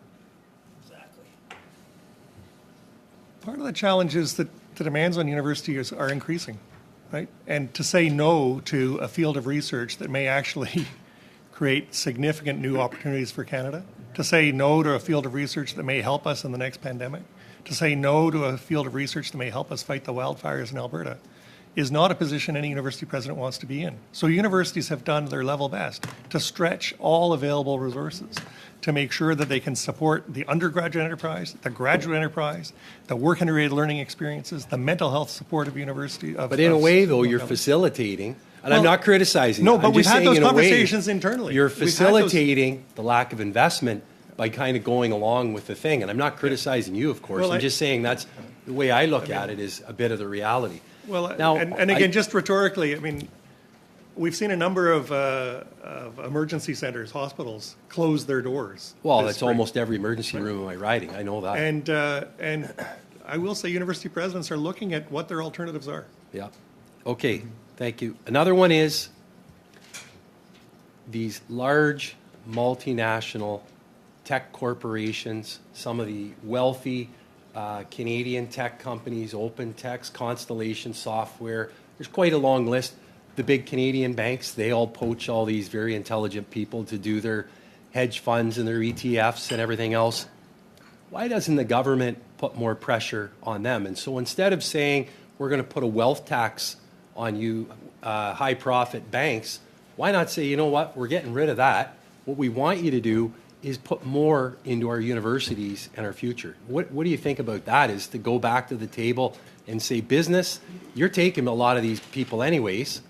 [SPEAKER 4] Part of the challenge is that the demands on universities are increasing, right? And to say no to a field of research that may actually create significant new opportunities for Canada, to say no to a field of research that may help us in the next pandemic, to say no to a field of research that may help us fight the wildfires in Alberta, is not a position any university president wants to be in. So universities have done their level best to stretch all available resources to make sure that they can support the undergraduate enterprise, the graduate enterprise, the work-integrated learning experiences, the mental health support of university.
[SPEAKER 9] But in a way, though, you're facilitating, and I'm not criticizing.
[SPEAKER 4] No, but
[SPEAKER 9] I'm
[SPEAKER 4] we've
[SPEAKER 9] just
[SPEAKER 4] had
[SPEAKER 9] saying
[SPEAKER 4] those
[SPEAKER 9] in a way,
[SPEAKER 4] conversations internally.
[SPEAKER 9] You're
[SPEAKER 4] We've had those-
[SPEAKER 9] facilitating the lack of investment by kind of going along with the thing. And I'm not criticizing you, of course.
[SPEAKER 4] Well,
[SPEAKER 9] I'm just saying that's the way I look at it is a bit of the reality.
[SPEAKER 4] Well,
[SPEAKER 9] Now,
[SPEAKER 4] and again, just rhetorically, I mean, we've seen a number of emergency centers, hospitals, close their doors.
[SPEAKER 9] Well,
[SPEAKER 4] this
[SPEAKER 9] that's
[SPEAKER 4] spring.
[SPEAKER 9] almost every emergency room in my riding. I know that.
[SPEAKER 4] And I will say university presidents are looking at what their alternatives are.
[SPEAKER 9] Yeah. Okay. Thank you. Another one is these large multinational tech corporations, some of the wealthy Canadian tech companies, Open Text, Constellation Software. There's quite a long list. The big Canadian banks, they all poach all these very intelligent people to do their hedge funds and their ETFs and everything else. Why doesn't the government put more pressure on them? And so instead of saying we're going to put a wealth tax on you high profit banks, why not say, you know what, we're getting rid of that. What we want you to do is put more into our universities and our future. What do you think about that, is to go back to the table and say, business, you're taking a lot of these people anyways,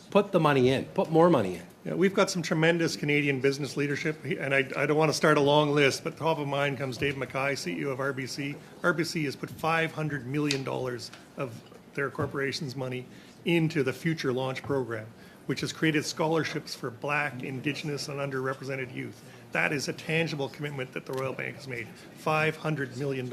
[SPEAKER 9] put the money in, put more money in.
[SPEAKER 4] Yeah, we've got some tremendous Canadian business leadership, and I don't want to start a long list, but top of mind comes Dave Mackay, CEO of RBC. RBC has put $500 million of their corporation's money into the Future Launch program, which has created scholarships for Black, Indigenous, and underrepresented youth. That is a tangible commitment that the Royal Bank has made, $500 million.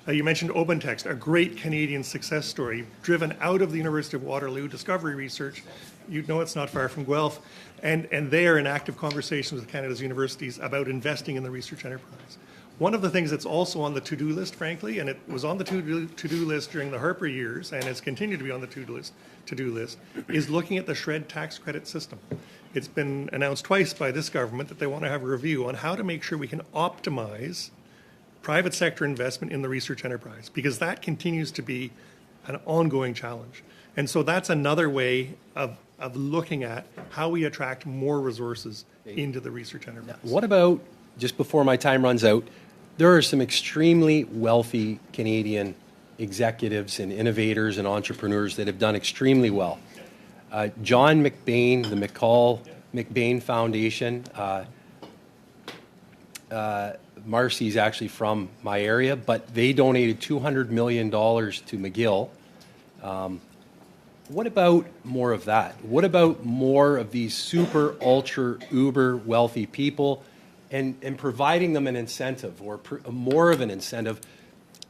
[SPEAKER 4] You mentioned OpenText, a great Canadian success story, driven out of the University of Waterloo, discovery research. You know it's not far from Guelph. And they are in active conversations with Canada's universities about investing in the research enterprise. One of the things that's also on the to-do list, frankly, and it was on the to-do list during the Harper years, and has continued to be on the to-do list, is looking at the SR&ED tax credit system. It's been announced twice by this government that they want to have a review on how to make sure we can optimize private sector investment in the research enterprise, because that continues to be an ongoing challenge. And so that's another way of looking at how we attract more resources into the research enterprise.
[SPEAKER 9] What about, just before my time runs out, there are some extremely wealthy Canadian executives and innovators and entrepreneurs that have done extremely well. John McBain, the McCall-McBain Foundation, Marcy's actually from my area, but they donated $200 million to McGill. What about more of that? What about more of these super, ultra, uber wealthy people and providing them an incentive or more of an incentive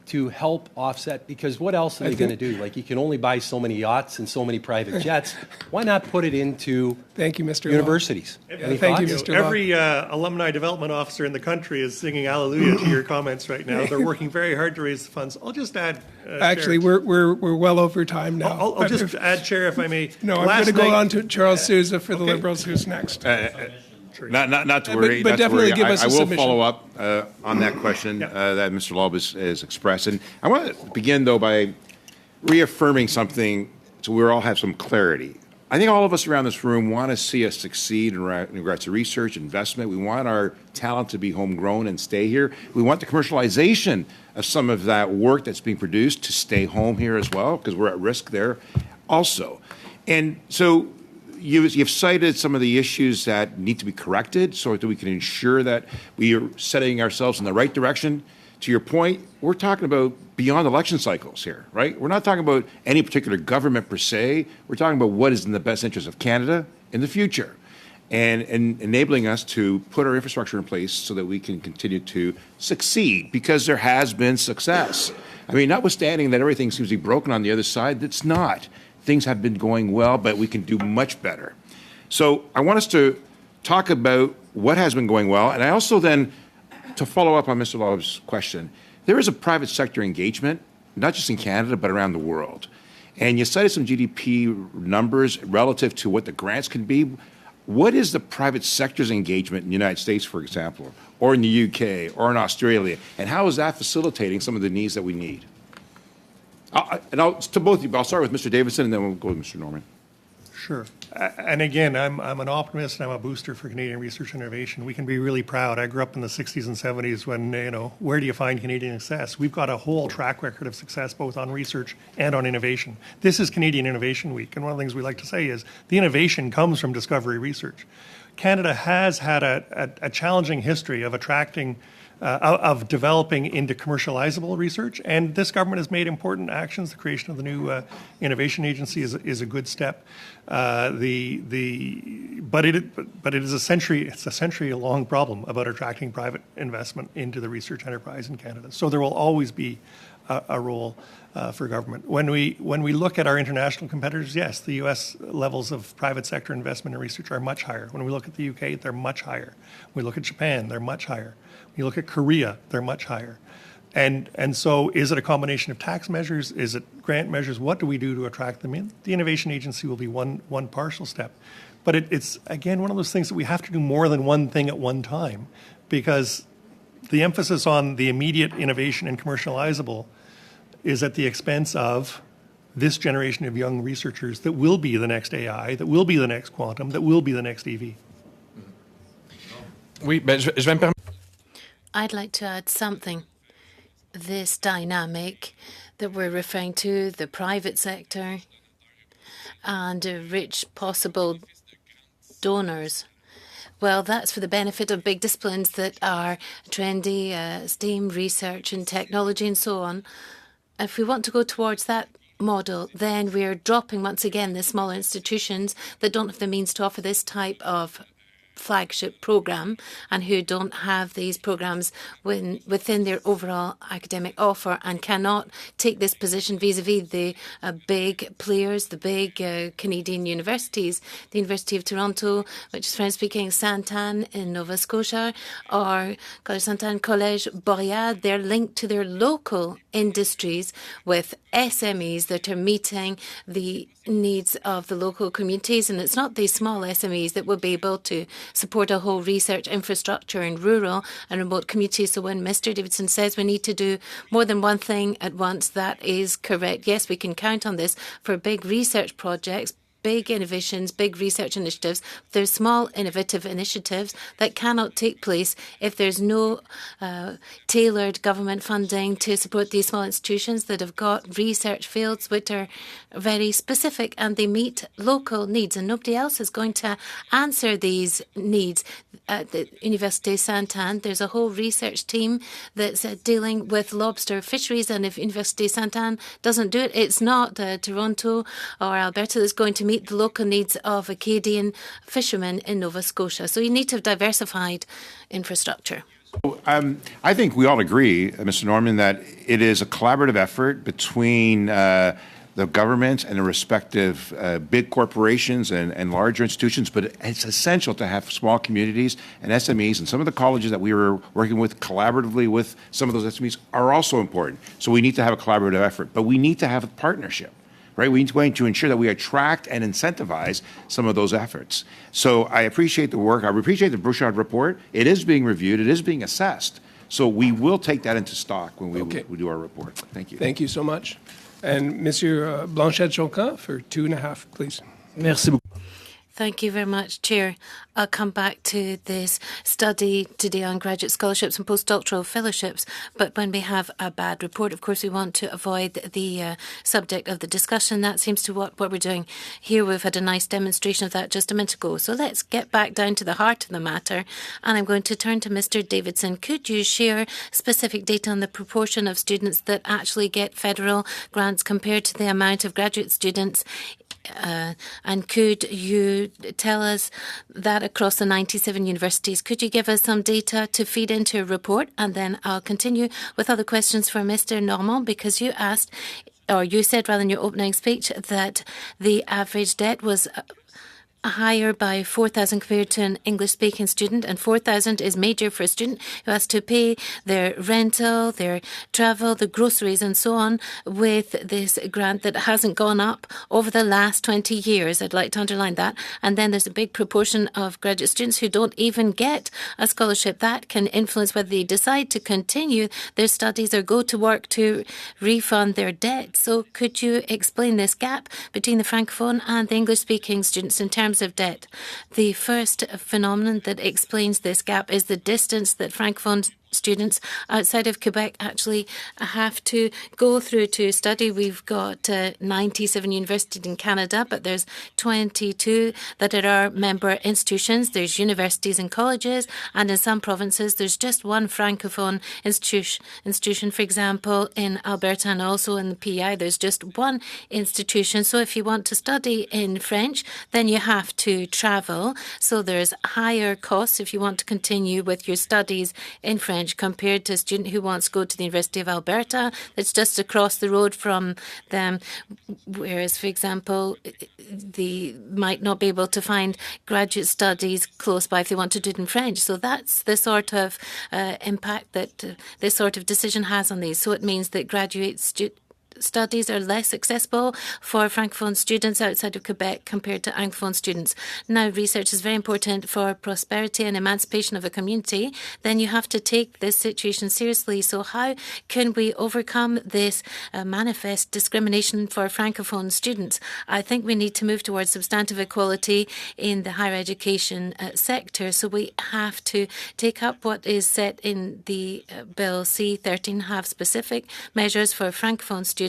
[SPEAKER 9] to help offset? Because what else are they going to do? Like, you can only buy so many yachts and so many private jets. Why not put it into
[SPEAKER 1] Thank you, Mr. Law.
[SPEAKER 9] universities? Any
[SPEAKER 1] Thank you,
[SPEAKER 9] thoughts?
[SPEAKER 1] Mr. Law.
[SPEAKER 4] Every alumni development officer in the country is singing hallelujah to your comments right now. They're working very hard to raise the funds. I'll just add.
[SPEAKER 1] Actually,
[SPEAKER 4] Chair,
[SPEAKER 1] we're well over time now.
[SPEAKER 4] I'll just add, Chair, if I may.
[SPEAKER 1] No, I'm going to go on to Charles Sousa for the Liberals, who's next.
[SPEAKER 10] Not to worry.
[SPEAKER 1] But
[SPEAKER 10] not to
[SPEAKER 1] definitely
[SPEAKER 10] worry.
[SPEAKER 1] give us
[SPEAKER 10] I
[SPEAKER 1] a
[SPEAKER 10] will
[SPEAKER 1] submission.
[SPEAKER 10] follow up on that question that Mr. Loeb has expressed. And I want to begin, though, by reaffirming something so we all have some clarity. I think all of us around this room want to see us succeed in regards to research, investment. We want our talent to be homegrown and stay here. We want the commercialization of some of that work that's being produced to stay home here as well, because we're at risk there also. And so you've cited some of the issues that need to be corrected so that we can ensure that we are setting ourselves in the right direction. To your point, we're talking about beyond election cycles here, right? We're not talking about any particular government per se. We're talking about what is in the best interest of Canada in the future and enabling us to put our infrastructure in place so that we can continue to succeed, because there has been success. I mean, notwithstanding that everything seems to be broken on the other side, it's not. Things have been going well, but we can do much better. So I want us to talk about what has been going well, and I also then, to follow up on Mr. Loeb's question, there is a private sector engagement, not just in Canada, but around the world. And you cited some GDP numbers relative to what the grants can be. What is the private sector's engagement in the United States, for example, or in the UK, or in Australia? And how is that facilitating some of the needs that we need? To both of you, but I'll start with Mr. Davidson, and then we'll go with Mr. Norman.
[SPEAKER 4] Sure. And again, I'm an optimist and I'm a booster for Canadian research and innovation. We can be really proud. I grew up in the 60s and 70s when, where do you find Canadian success? We've got a whole track record of success both on research and on innovation. This is Canadian Innovation Week, and one of the things we like to say is the innovation comes from discovery research. Canada has had a challenging history of attracting of developing into commercializable research, and this government has made important actions. The creation of the new innovation agency is a good step. But it is a century-long problem about attracting private investment into the research enterprise in Canada. So there will always be a role for government. When we look at our international competitors, yes, the U.S. levels of private sector investment in research are much higher. When we look at the UK, they're much higher. When we look at Japan, they're much higher. When you look at Korea, they're much higher. And so is it a combination of tax measures? Is it grant measures? What do we do to attract them in? The innovation agency will be one partial step. But it's, again, one of those things that we have to do more than one thing at one time, because the emphasis on the immediate innovation and commercializable is at the expense of this generation of young researchers that will be the next AI, that will be the next quantum, that will be the next EV.
[SPEAKER 2] Oui, ben, je vais me permettre.
[SPEAKER 3] I'd like to add something. This dynamic that we're referring to, the private sector and rich possible donors, well, that's for the benefit of big disciplines that are trendy, STEAM, research and technology and so on. If we want to go towards that model, then we're dropping once again the smaller institutions that don't have the means to offer this type of flagship program and who don't have these programs within their overall academic offer and cannot take this position vis-a-vis the big players, the big Canadian universities, the University of Toronto, which is French-speaking, Sainte-Anne in Nova Scotia, or Collège Sainte-Anne, Collège Boreal. They're linked to their local industries with SMEs that are meeting the needs of the local communities, and it's not these small SMEs that will be able to support a whole research infrastructure in rural and remote communities. So when Mr. Davidson says we need to do more than one thing at once, that is correct. Yes, we can count on this for big research projects, big innovations, big research initiatives. There's small innovative initiatives that cannot take place if there's no tailored government funding to support these small institutions that have got research fields which are very specific and they meet local needs, and nobody else is going to answer these needs. At the Université Sainte-Anne, there's a whole research team that's dealing with lobster fisheries, and if Université Sainte-Anne doesn't do it, it's not Toronto or Alberta that's going to meet the local needs of Acadian fishermen in Nova Scotia. So you need to have diversified infrastructure.
[SPEAKER 10] I think we all agree, Mr. Norman, that it is a collaborative effort between the government and the respective big corporations and larger institutions, but it's essential to have small communities and SMEs, and some of the colleges that we were working with collaboratively with some of those SMEs are also important. So we need to have a collaborative effort, but we need to have a partnership. Right, we need to ensure that we attract and incentivize some of those efforts. So I appreciate the work. I appreciate the Bouchard report. It is being reviewed. It is being assessed. So we will take that into stock when we do our report. Thank you.
[SPEAKER 1] Thank you so much. And Monsieur Blanchet-Joncan for 2.5, please.
[SPEAKER 11] Merci beaucoup.
[SPEAKER 3] Thank you very much, Chair. I'll come back to this study today on graduate scholarships and postdoctoral fellowships. But when we have a bad report, of course, we want to avoid the subject of the discussion. That seems to what we're doing here. We've had a nice demonstration of that just a minute ago. So let's get back down to the heart of the matter. And I'm going to turn to Mr. Davidson. Could you share specific data on the proportion of students that actually get federal grants compared to the amount of graduate students? And could you tell us that across the 97 universities? Could you give us some data to feed into a report? And then I'll continue with other questions for Mr. Normand, because you asked, or you said rather in your opening speech, that the average debt was higher by 4,000 compared to an English-speaking student, and 4,000 is major for a student who has to pay their rental, their travel, the groceries and so on with this grant that hasn't gone up over the last 20 years. I'd like to underline that. And then there's a big proportion of graduate students who don't even get a scholarship. That can influence whether they decide to continue their studies or go to work to refund their debt. So could you explain this gap between the Francophone and the English-speaking students in terms of debt? The first phenomenon that explains this gap is the distance that Francophone students outside of Quebec actually have to go through to study. We've got 97 universities in Canada, but there's 22 that are our member institutions. There's universities and colleges, and in some provinces there's just one Francophone institution. For example, in Alberta and also in the PEI, there's just one institution. So if you want to study in French, then you have to travel. So there's higher costs if you want to continue with your studies in French compared to a student who wants to go to the University of Alberta that's just across the road from them, whereas, for example, they might not be able to find graduate studies close by if they want to do it in French. So that's the sort of impact that this sort of decision has on these. So it means that graduate studies are less accessible for Francophone students outside of Quebec compared to Anglophone students. Now, research is very important for prosperity and emancipation of a community. Then you have to take this situation seriously. So how can we overcome this manifest discrimination for Francophone students? I think we need to move towards substantive equality in the higher education sector. So we have to take up what is set in the Bill C-13, have specific measures for Francophone students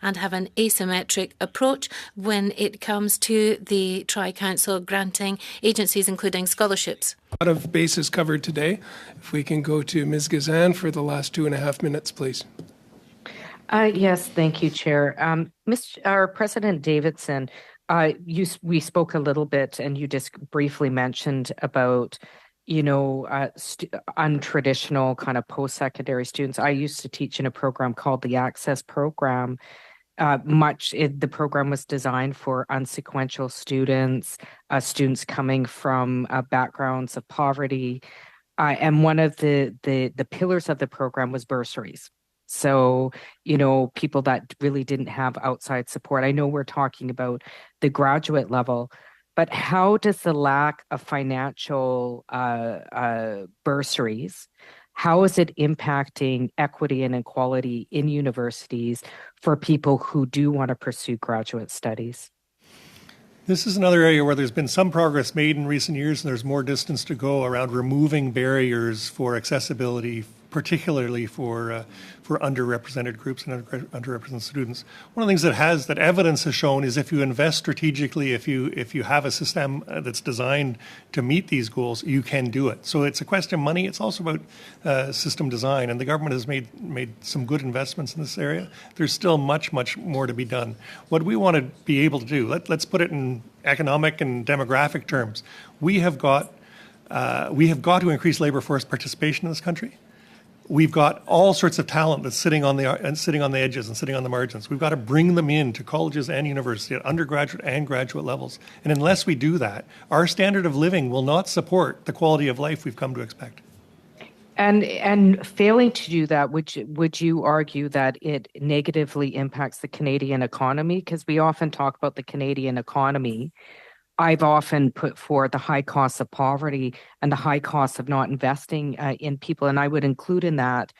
[SPEAKER 3] and have an asymmetric approach when it comes to the Tri-Council granting agencies, including scholarships.
[SPEAKER 1] A lot of bases covered today. If we can go to Ms. Gazan for the last 2.5 minutes, please.
[SPEAKER 8] Yes, thank you, Chair. Our President Davidson, we spoke a little bit, and you just briefly mentioned about untraditional kind of post-secondary students. I used to teach in a program called the Access Program. The program was designed for unsequential students, students coming from backgrounds of poverty, and one of the pillars of the program was bursaries. So, people that really didn't have outside support. I know we're talking about the graduate level, but how does the lack of financial bursaries, how is it impacting equity and equality in universities for people who do want to pursue graduate studies?
[SPEAKER 4] This is another area where there's been some progress made in recent years, and there's more distance to go around removing barriers for accessibility, particularly for underrepresented groups and underrepresented students. One of the things that evidence has shown is if you invest strategically, if you have a system that's designed to meet these goals, you can do it. So it's a question of money. It's also about system design, and the government has made some good investments in this area. There's still much more to be done. What we want to be able to do, let's put it in economic and demographic terms. We have got We have got to increase labor force participation in this country. We've got all sorts of talent that's sitting on the edges and sitting on the margins. We've got to bring them in to colleges and universities at undergraduate and graduate levels. And unless we do that, our standard of living will not support the quality of life we've come to expect.
[SPEAKER 8] And failing to do that, would you argue that it negatively impacts the Canadian economy? Because we often talk about the Canadian economy. I've often put forward the high costs of poverty and the high costs of not investing in people, and I would include in that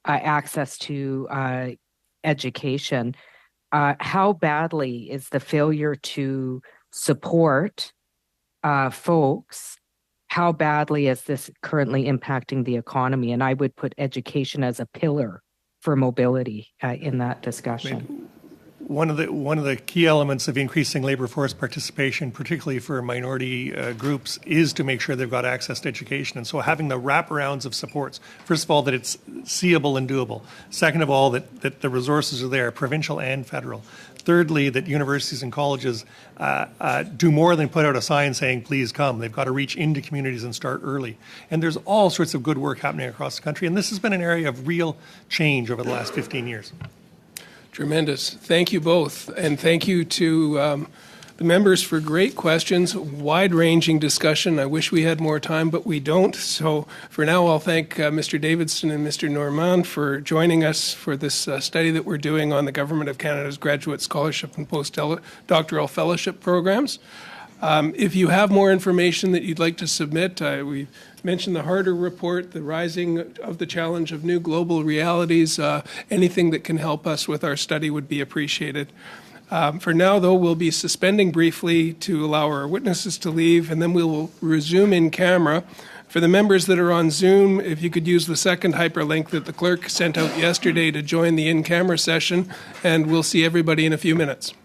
[SPEAKER 8] access to education. How badly is the failure to support folks? How badly is this currently impacting the economy? And I would put education as a pillar for mobility in that discussion.
[SPEAKER 4] One of the key elements of increasing labor force participation, particularly for minority groups, is to make sure they've got access to education. And so having the wraparounds of supports, first of all, that it's seeable and doable. Second of all, that the resources are there, provincial and federal. Thirdly, that universities and colleges do more than put out a sign saying, please come. They've got to reach into communities and start early. And there's all sorts of good work happening across the country. And this has been an area of real change over the last 15 years.
[SPEAKER 1] Tremendous. Thank you both. And thank you to the members for great questions, wide-ranging discussion. I wish we had more time, but we don't. So for now, I'll thank Mr. Davidson and Mr. Normand for joining us for this study that we're doing on the Government of Canada's Graduate Scholarship and Postdoctoral Fellowship programs. If you have more information that you'd like to submit, we mentioned the Harder Report, the rising of the challenge of new global realities. Anything that can help us with our study would be appreciated. For now, though, we'll be suspending briefly to allow our witnesses to leave, and then we will resume in camera. For the members that are on Zoom, if you could use the second hyperlink that the clerk sent out yesterday to join the in-camera session, and we'll see everybody in a few minutes.